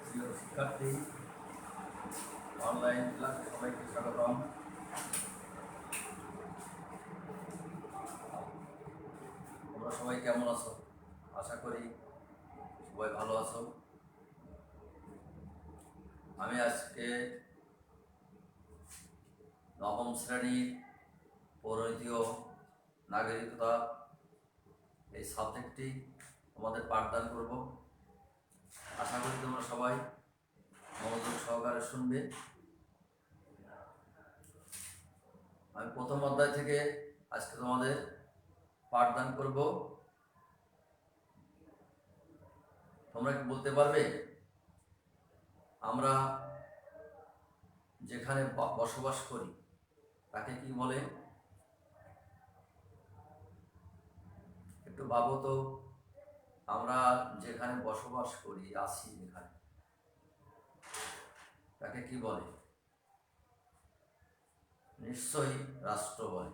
প্রিয় শিক্ষার্থী, অনলাইন ক্লাসে সবাইকে স্বাগতম। তোমরা সবাই কেমন আছো? আশা করি সবাই ভালো আছো। আমি আজকে নবম শ্রেণীর পরিণতি ও নাগরিকতা এই সাবজেক্টটি তোমাদের পাঠদান করব। আশা করি তোমরা সবাই মনোযোগ সহকারে শুনবে। আমি প্রথম অধ্যায় থেকে আজকে তোমাদের পাঠদান করব। তোমরা কি বলতে পারবে আমরা যেখানে বসবাস করি তাকে কি বলে? একটু ভাবো তো, আমরা যেখানে বসবাস করি, আছি যেখানে, তাকে কি বলে? নিশ্চয়ই রাষ্ট্র বলে।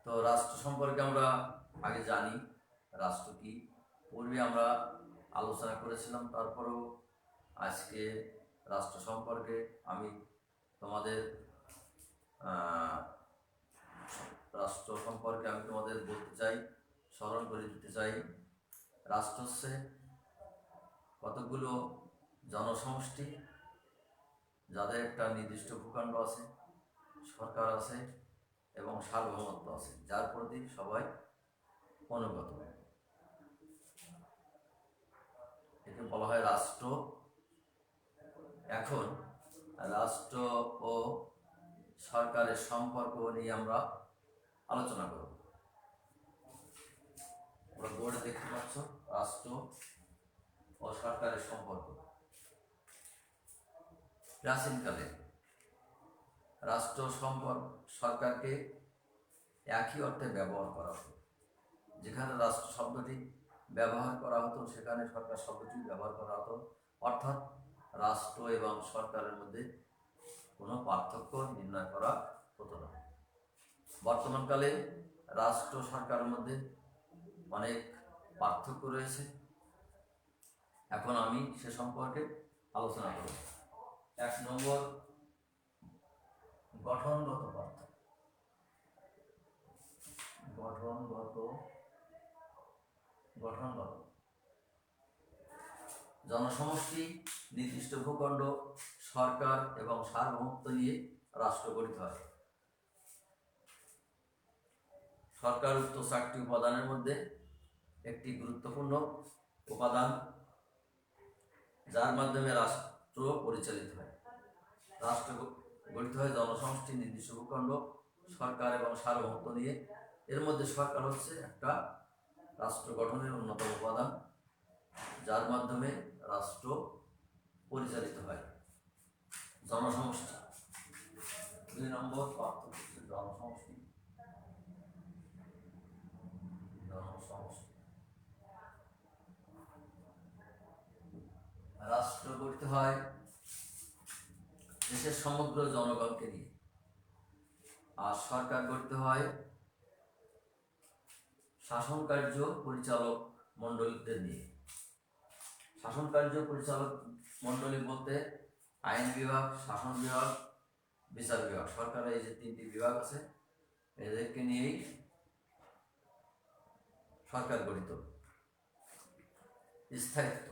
তো রাষ্ট্র সম্পর্কে আমরা আগে জানি রাষ্ট্র কি, পূর্বে আমরা আলোচনা করেছিলাম। তারপরেও আজকে রাষ্ট্র সম্পর্কে আমি তোমাদের বলতে চাই, স্মরণ করে দিতে চাই। রাষ্ট্র হচ্ছে কতগুলো জনসমষ্টি যাদের একটা নির্দিষ্ট ভূখণ্ড আছে, সরকার আছে এবং সার্বভৌমত্ব আছে, যার প্রতি সবাই অনুগত। একে বলা হয় রাষ্ট্র। এখন রাষ্ট্র ও সরকারের সম্পর্ক নিয়ে আমরা আলোচনা করব। ওরা বোর্ডে দেখতে পাচ্ছ রাষ্ট্র ও সরকারের সম্পর্ক। প্রাচীনকালে রাষ্ট্র সরকারকে একই অর্থে ব্যবহার করা হতো। যেখানে রাষ্ট্র শব্দটি ব্যবহার করা হতো সেখানে সরকার শব্দটি ব্যবহার করা হতো, অর্থাৎ রাষ্ট্র এবং সরকারের মধ্যে কোনো পার্থক্য নির্ণয় করা হতো না। বর্তমানকালে রাষ্ট্র সরকারের মধ্যে অনেক পার্থক্য রয়েছে। এখন আমি সে সম্পর্কে আলোচনা করব। 1 নম্বর, গঠনগত পার্থক্য। গঠনগত জনসমষ্টি, নির্দিষ্ট ভূখণ্ড, সরকার এবং সার্বভৌমত্ব নিয়ে রাষ্ট্র গঠিত হয়। সরকার উক্ত 4টি উপাদানের মধ্যে একটি গুরুত্বপূর্ণ উপাদান, যার মাধ্যমে রাষ্ট্র পরিচালিত হয়। রাষ্ট্র গঠিত হয় জনসমষ্টি, নির্দিষ্ট ভূখণ্ড, সরকার এবং সার্বভৌমত্ব নিয়ে। এর মধ্যে সরকার হচ্ছে একটা রাষ্ট্র গঠনের অন্যতম উপাদান, যার মাধ্যমে রাষ্ট্র পরিচালিত হয়। জনসমষ্টি 2 নম্বর পার্থক্য হচ্ছে জনসমষ্টি। রাষ্ট্র গঠিত হয় দেশের সমগ্র জনগণকে নিয়ে, আর সরকার গঠিত হয় শাসন কার্য পরিচালক মণ্ডলীদের নিয়ে। শাসন কার্য পরিচালক মণ্ডলী বলতে আইন বিভাগ, শাসন বিভাগ, বিচার বিভাগ। সরকারের এই যে 3টি বিভাগ আছে, এদেরকে নিয়েই সরকার গঠিত। স্থায়িত্ব।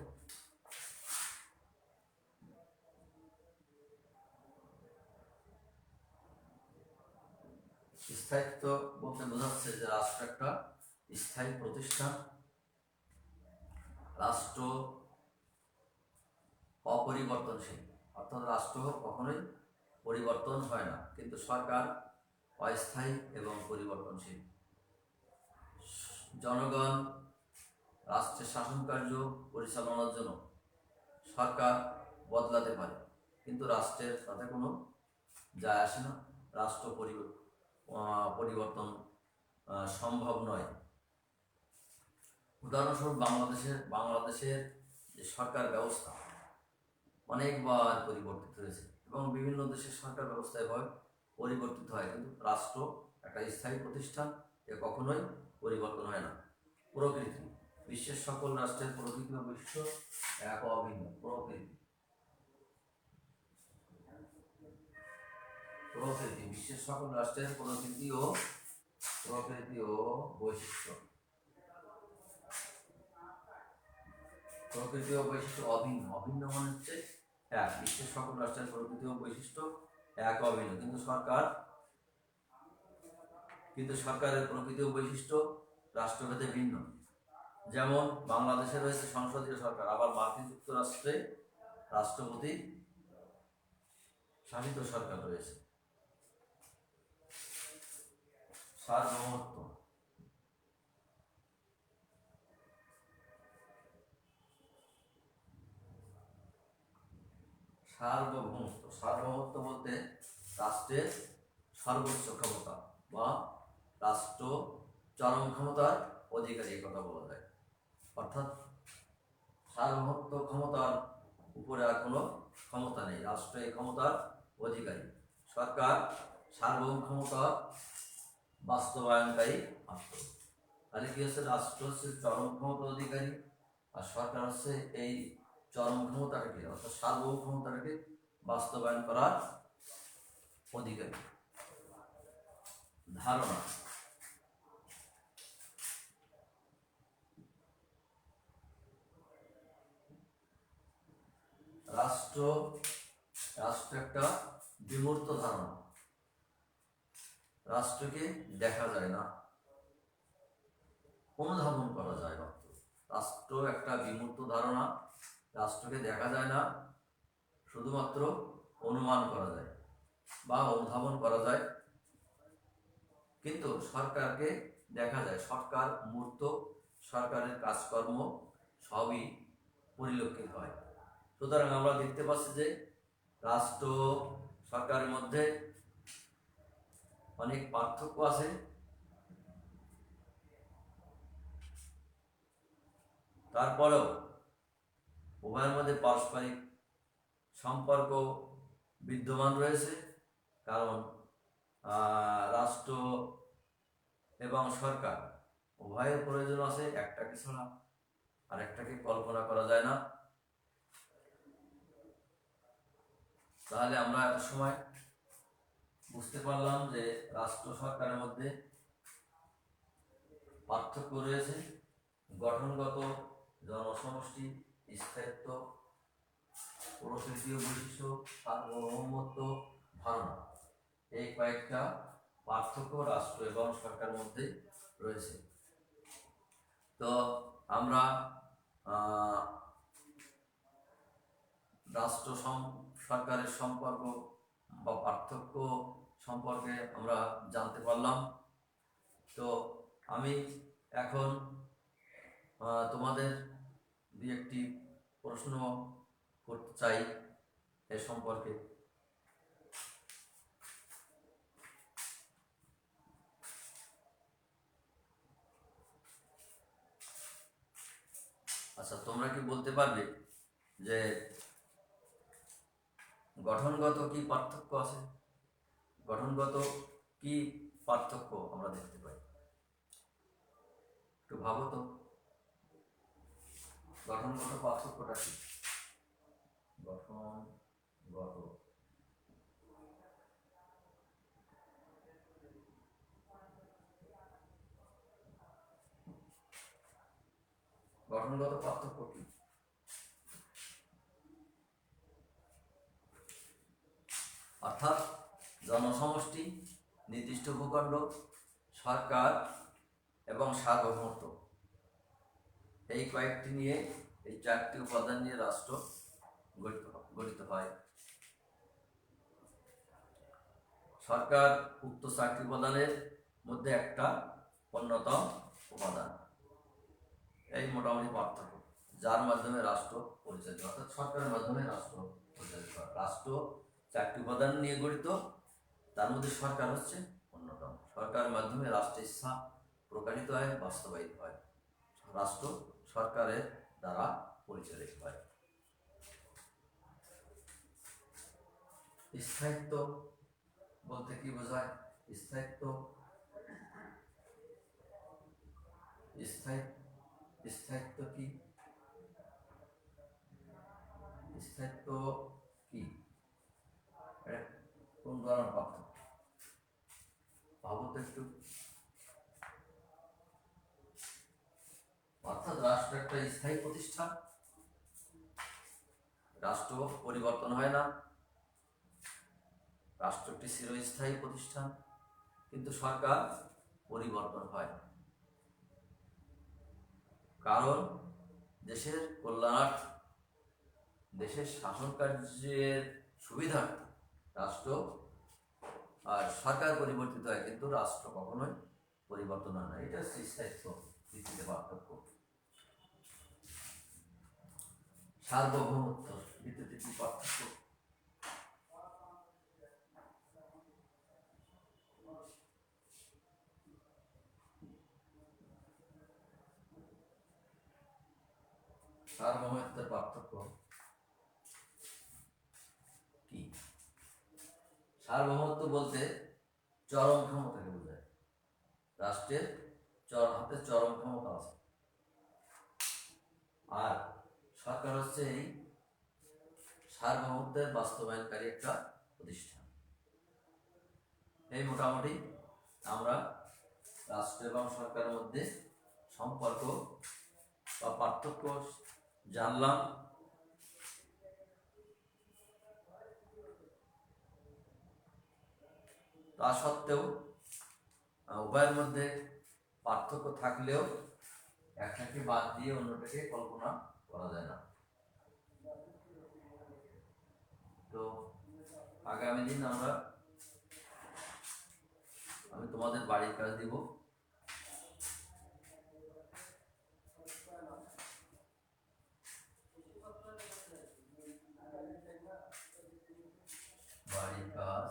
স্থায়িত্ব বলতে বোঝাচ্ছে যে রাষ্ট্র একটা স্থায়ী প্রতিষ্ঠান। রাষ্ট্র অপরিবর্তনশীল, অর্থাৎ রাষ্ট্র কখনোই পরিবর্তন হয় না, কিন্তু সরকার অস্থায়ী এবং পরিবর্তনশীল। জনগণ রাষ্ট্রের শাসন কার্য পরিচালনার জন্য সরকার বদলাতে পারে, কিন্তু রাষ্ট্রের তাতে কোনো যায় আসে না। রাষ্ট্র পরিবর্তন সম্ভব নয়। উদাহরণস্বরূপ বাংলাদেশের যে সরকার ব্যবস্থা অনেকবার পরিবর্তিত হয়েছে এবং বিভিন্ন দেশের সরকার ব্যবস্থা এভাবে পরিবর্তিত হয়, কিন্তু রাষ্ট্র একটা স্থায়ী প্রতিষ্ঠান, এ কখনোই পরিবর্তন হয় না। প্রকৃতি বিশ্বের সকল রাষ্ট্রের প্রকৃতি ও বৈশিষ্ট্য এক ও অভিন্ন। প্রকৃতি বিশ্বের সকল রাষ্ট্রের প্রকৃতি ও বৈশিষ্ট্য অভিন্ন। অভিন্ন মানে হচ্ছে এক। বিশ্বের সকল রাষ্ট্রের প্রকৃতি ও বৈশিষ্ট্য এক অভিন্ন, কিন্তু সরকারের প্রকৃতি ও বৈশিষ্ট্য রাষ্ট্রভেদে ভিন্ন। যেমন বাংলাদেশে রয়েছে সংসদীয় সরকার, আবার মার্কিন যুক্তরাষ্ট্রে রাষ্ট্রপতি শাসিত সরকার রয়েছে। সার্বভৌমত্ব সার্বভৌমত্ব বলতে রাষ্ট্রের সর্বোচ্চ ক্ষমতা বা রাষ্ট্র চরম ক্ষমতার অধিকারী কথা বলা যায়। অর্থাৎ সার্বভৌমত্ব ক্ষমতার উপরে আর কোনো ক্ষমতা নেই, রাষ্ট্র এই ক্ষমতার অধিকারী। সরকার সার্বভৌম ক্ষমতা বাস্তবায়নকারী মাত্র। তাহলে কি হচ্ছে, রাষ্ট্র হচ্ছে চরম ক্ষমতার অধিকারী আর সরকার হচ্ছে এই চরম ক্ষমতাটাকে অর্থাৎ সার্বভৌম ক্ষমতাটাকে বাস্তবায়ন করার অধিকারী। ধারণা রাষ্ট্র একটা বিমূর্ত ধারণা। রাষ্ট্রকে দেখা যায় না, অনুধাবন করা যায় মাত্র। রাষ্ট্র একটা বিমূর্ত ধারণা, রাষ্ট্রকে দেখা যায় না, শুধুমাত্র অনুমান করা যায় বা অনুধাবন করা যায়। কিন্তু সরকারকে দেখা যায়, সরকার মূর্ত, সরকারের কাজকর্ম সবই পরিলক্ষিত হয়। সুতরাং আমরা দেখতে পাচ্ছি যে রাষ্ট্র সরকারের মধ্যে অনেক পার্থক্য আছে। তারপরেও উভয়ের মধ্যে পারস্পরিক সম্পর্ক বিদ্যমান রয়েছে, কারণ রাষ্ট্র এবং সরকার উভয়ের প্রয়োজন আছে, একটাকে ছাড়া আর একটাকে কল্পনা করা যায় না। তাহলে আমরা এত সময় বুঝতে পারলাম যে রাষ্ট্র সরকারের মধ্যে পার্থক্য রয়েছে। গঠনগত, জনসমষ্টি, স্থায়িত্ব, প্রকৃতি ও বৈশিষ্ট্য, সার্বভৌমত্ব, ধারণা, এই কয়েকটা পার্থক্য রাষ্ট্র এবং সরকারের মধ্যে রয়েছে। তো আমরা রাষ্ট্র সরকারের সম্পর্ক বা পার্থক্য সম্পর্কে আমরা জানতে পারলাম। তো আমি এখন তোমাদের দু একটি প্রশ্ন করতে চাই এ সম্পর্কে। আচ্ছা, তোমরা কি বলতে পারবে যে গঠনগত কি পার্থক্য আছে? গঠনগত কি পার্থক্য আমরা দেখতে পাই? একটু ভাবো তো, গঠনগত পার্থক্যটা কি? গঠনগত পার্থক্য কি? অর্থাৎ জনসমষ্টি, নির্দিষ্ট ভূখণ্ড, সরকার এবং সার্বভৌমত্ব, এই কয়েকটি নিয়ে, এই চারটি উপাদান নিয়ে রাষ্ট্র গঠিত হয়। সরকার উক্ত চারটি উপাদানের মধ্যে একটা অন্যতম উপাদান। এই মোটামুটি পার্থক্য, যার মাধ্যমে রাষ্ট্র পরিচালিত, অর্থাৎ সরকারের মাধ্যমে রাষ্ট্র পরিচালিত হয়। রাষ্ট্র চারটি উপাদান নিয়ে গঠিত, তার মধ্যে সরকার হচ্ছে অন্যতম। সরকারের মাধ্যমে রাষ্ট্রের ইচ্ছা প্রকাশিত হয়, বাস্তবায়িত হয়। রাষ্ট্র সরকারের দ্বারা পরিচালিত হয়। স্থায়িত্ব বলতে কি বোঝায়? স্থায়িত্ব স্থায়িত্ব কি? স্থায়িত্ব কি? এটা কোন ধরনের পার্থক্য ভাবো তো একটু। অর্থাৎ রাষ্ট্র একটা স্থায়ী প্রতিষ্ঠান, রাষ্ট্র পরিবর্তন হয় না, রাষ্ট্র একটি চিরস্থায়ী প্রতিষ্ঠান, কিন্তু সরকার পরিবর্তন হয়। কারণ দেশের কল্যাণার্থে, দেশের শাসন কার্যের সুবিধার্থে রাষ্ট্র আর সরকার পরিবর্তিত হয়, কিন্তু রাষ্ট্র কখনোই পরিবর্তন হয় না। এটা হচ্ছে স্থায়িত্ব ভিত্তিতে পার্থক্য। সার্বভৌমত্ব ভিত্তিতে কি পার্থক্য? সার্বভৌমত্বের পার্থক্য কি? সার্বভৌমত্ব বলতে চরম ক্ষমতাকে বোঝায়। রাষ্ট্রের হাতে চরম ক্ষমতা আছে, আর সরকার হচ্ছে এই সার্বভৌমত্বের বাস্তবায়নকারী একটা প্রতিষ্ঠান। এই মোটামুটি আমরা রাষ্ট্র এবং সরকারের মধ্যে সম্পর্ক বা পার্থক্য জানলাম। তা সত্ত্বেও উভয়ের মধ্যে পার্থক্য থাকলেও একটাকে বাদ দিয়ে অন্যটাকে কল্পনা করা যায় না। তো আগামী দিন আমি তোমাদের বাড়ির কাজ দিব। বাড়ির কাজ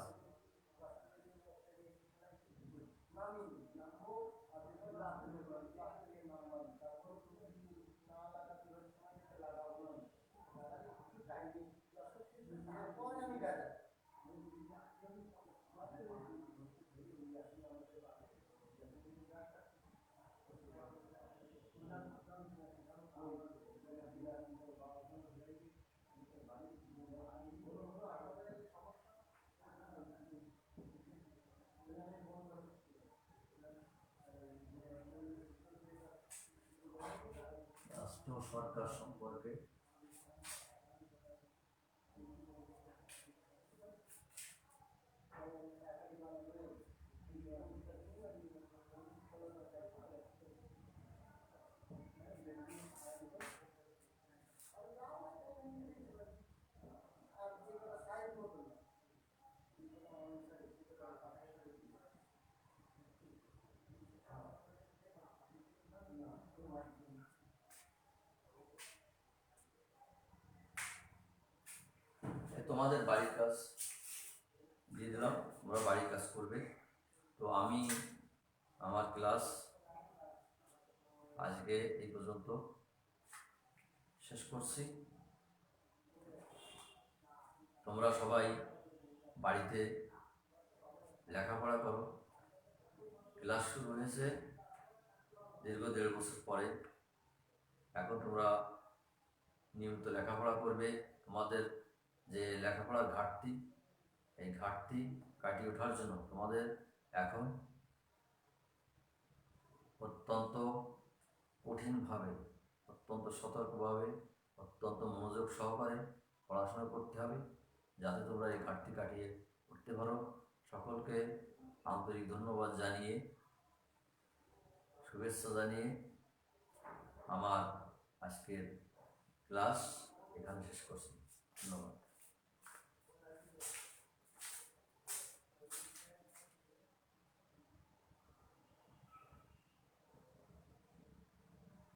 রাষ্ট্র সরকার সম্পর্কে তোমাদের বাড়ির কাজ দিয়ে দিলাম, তোমরা বাড়ির কাজ করবে। তো আমি আমার ক্লাস আজকে এই পর্যন্ত শেষ করছি। তোমরা সবাই বাড়িতে লেখাপড়া করো। ক্লাস শুরু হয়েছে দীর্ঘ 1.5 বছর পরে। এখন তোমরা নিয়মিত লেখাপড়া করবে। তোমাদের যে লেখাপড়ার ঘাটতি, এই ঘাটতি কাটিয়ে ওঠার জন্য তোমাদের এখন অত্যন্ত কঠিনভাবে, অত্যন্ত সতর্কভাবে, অত্যন্ত মনোযোগ সহকারে পড়াশোনা করতে হবে, যাতে তোমরা এই ঘাটতি কাটিয়ে উঠতে পারো। সকলকে আন্তরিক ধন্যবাদ জানিয়ে, শুভেচ্ছা জানিয়ে আমার আজকের ক্লাস এখানে শেষ করছি। ধন্যবাদ।